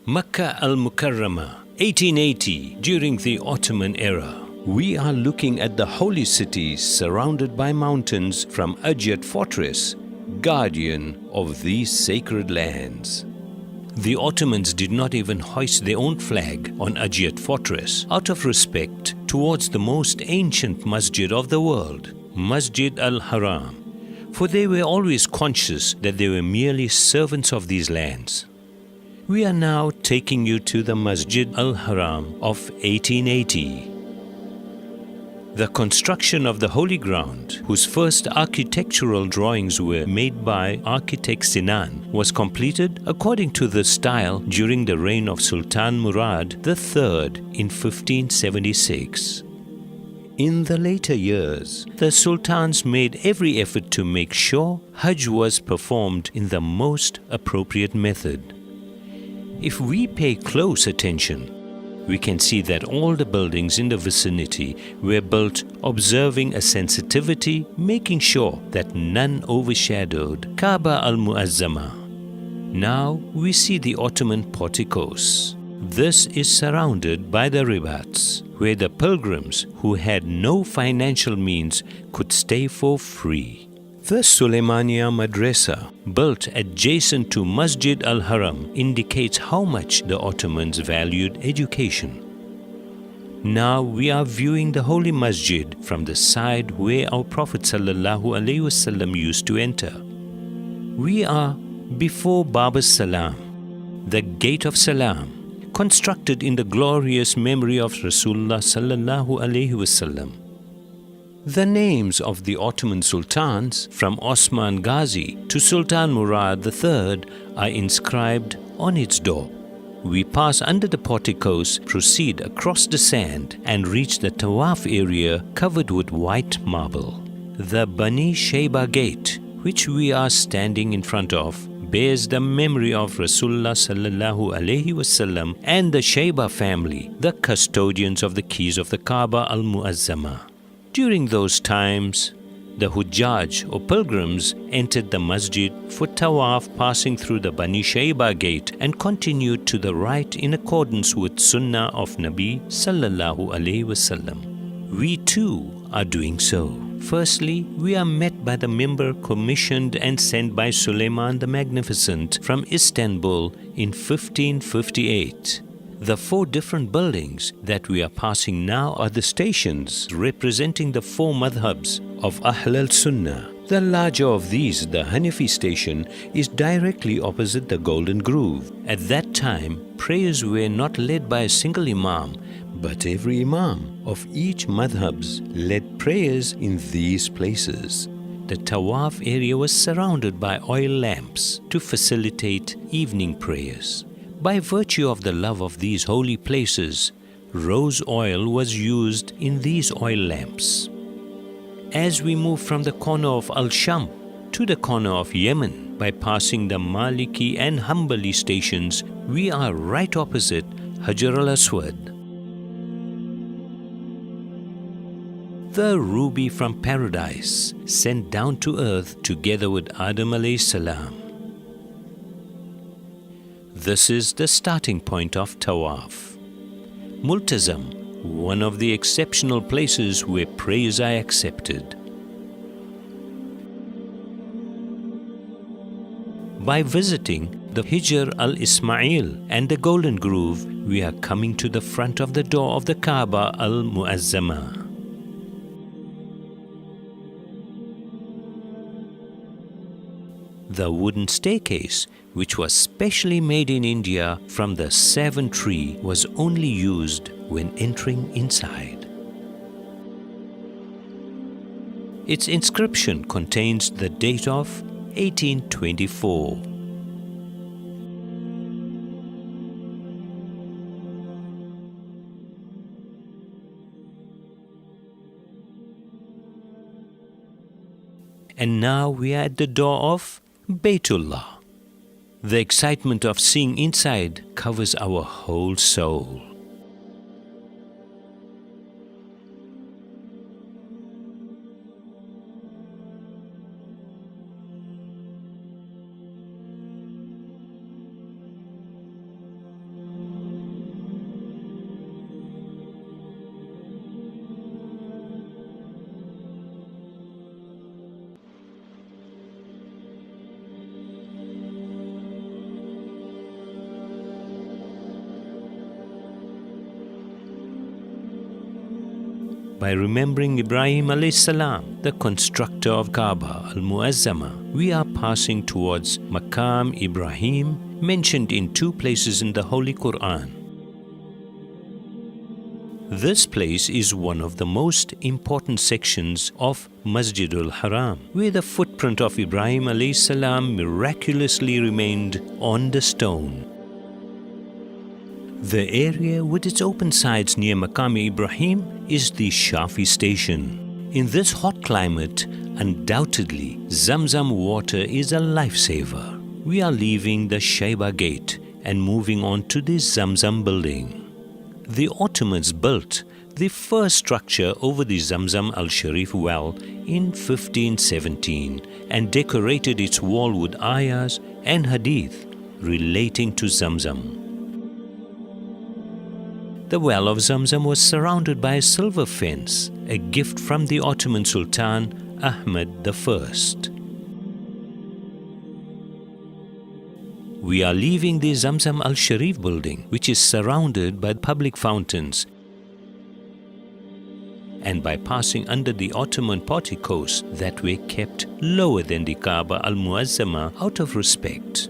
Makkah al-Mukarramah, 1880, during the Ottoman era. We are looking at the holy city surrounded by mountains from Adyat Fortress, guardian of these sacred lands. The Ottomans did not even hoist their own flag on Adyat Fortress out of respect towards the most ancient masjid of the world, Masjid al-Haram, for they were always conscious that they were merely servants of these lands. We are now taking you to the Masjid al-Haram of 1880. The construction of the Holy Ground, whose first architectural drawings were made by architect Sinan, was completed according to the style during the reign of Sultan Murad III in 1576. In the later years, the sultans made every effort to make sure Hajj was performed in the most appropriate method. If we pay close attention, we can see that all the buildings in the vicinity were built observing a sensitivity, making sure that none overshadowed Kaaba al-Mu'azzama. Now we see the Ottoman porticos. This is surrounded by the ribats, where the pilgrims who had no financial means could stay for free. The Suleymaniya Madrasa, built adjacent to Masjid al-Haram, indicates how much the Ottomans valued education. Now we are viewing the Holy Masjid from the side where our Prophet ﷺ used to enter. We are before Bab as-Salam, the Gate of Salam, constructed in the glorious memory of Rasulullah ﷺ. The names of the Ottoman sultans, from Osman Ghazi to Sultan Murad III, are inscribed on its door. We pass under the porticos, proceed across the sand, and reach the Tawaf area covered with white marble. The Bani Shayba Gate, which we are standing in front of, bears the memory of Rasulullah ﷺ and the Shayba family, the custodians of the keys of the Kaaba al-Mu'azzama. During those times, the Hujjaj or pilgrims entered the masjid for tawaf, passing through the Bani Shayba gate, and continued to the right in accordance with Sunnah of Nabi sallallahu alaihi wasallam. We too are doing so. Firstly, we are met by the member commissioned and sent by Suleiman the Magnificent from Istanbul in 1558. The 4 different buildings that we are passing now are the stations representing the 4 madhabs of Ahl al-Sunnah. The larger of these, the Hanafi station, is directly opposite the Golden Groove. At that time, prayers were not led by a single imam, but every imam of each madhabs led prayers in these places. The Tawaf area was surrounded by oil lamps to facilitate evening prayers. By virtue of the love of these holy places, rose oil was used in these oil lamps. As we move from the corner of Al-Sham to the corner of Yemen, by passing the Maliki and Hanbali stations, we are right opposite Hajar al-Aswad. The ruby from paradise, sent down to earth together with Adam alayhi salam. This is the starting point of Tawaf. Multazam, one of the exceptional places where prayers are accepted. By visiting the Hijr al-Ismail and the Golden Groove, we are coming to the front of the door of the Kaaba al-Mu'azzama. The wooden staircase, which was specially made in India from the savan tree, was only used when entering inside. Its inscription contains the date of 1824. And now we are at the door of Baytullah. The excitement of seeing inside covers our whole soul. by remembering Ibrahim alayhi salam, the constructor of Kaaba al-Muazzama, we are passing towards Maqam Ibrahim, mentioned in 2 places in the Holy Quran. This place is one of the most important sections of Masjidul Haram, where the footprint of Ibrahim alayhi salam miraculously remained on the stone. The area with its open sides near Maqam Ibrahim is the Shafi station. In this hot climate, undoubtedly, Zamzam water is a lifesaver. We are leaving the Shaiba gate and moving on to the Zamzam building. The Ottomans built the first structure over the Zamzam al-Sharif well in 1517 and decorated its wall with ayahs and hadith relating to Zamzam. The well of Zamzam was surrounded by a silver fence, a gift from the Ottoman Sultan Ahmed I. We are leaving the Zamzam al-Sharif building, which is surrounded by public fountains, and by passing under the Ottoman porticos that were kept lower than the Kaaba al-Muazzama out of respect.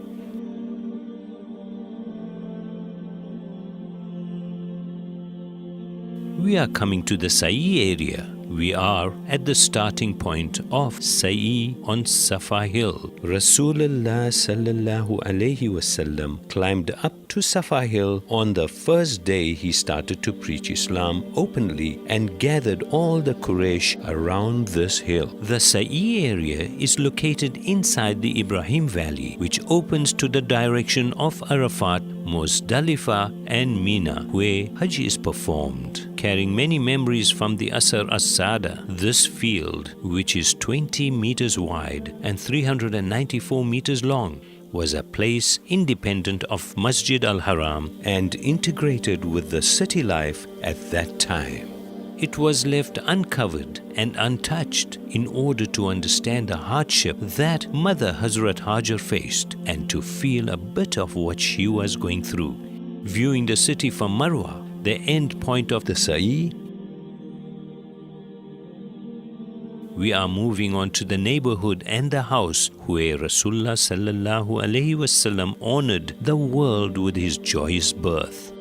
We are coming to the Sa'i area. We are at the starting point of Sa'i on Safa Hill. Rasulullah sallallahu alayhi wasallam climbed up to Safa Hill on the first day he started to preach Islam openly and gathered all the Quraysh around this hill. The Sa'i area is located inside the Ibrahim Valley, which opens to the direction of Arafat, Muzdalifah and Mina, where Hajj is performed. Carrying many memories from the Asr as-Sada, this field, which is 20 meters wide and 394 meters long, was a place independent of Masjid al-Haram and integrated with the city life at that time. It was left uncovered and untouched in order to understand the hardship that Mother Hazrat Hajar faced and to feel a bit of what she was going through. Viewing the city from Marwa, the end point of the Sa'i, we are moving on to the neighborhood and the house where Rasulullah sallallahu alaihi wasallam honored the world with his joyous birth.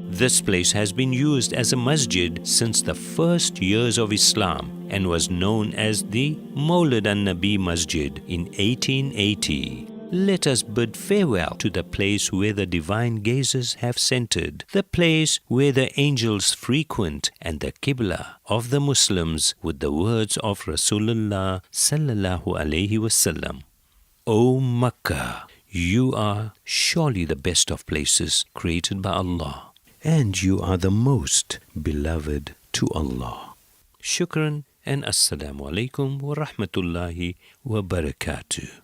This place has been used as a masjid since the first years of Islam and was known as the Mawlid an-Nabi Masjid in 1880. Let us bid farewell to the place where the divine gazes have centered, the place where the angels frequent, and the Qibla of the Muslims with the words of Rasulullah sallallahu alaihi wasallam. O Makkah, you are surely the best of places created by Allah, and you are the most beloved to Allah. Shukran and Assalamu alaikum wa rahmatullahi wa barakatuh.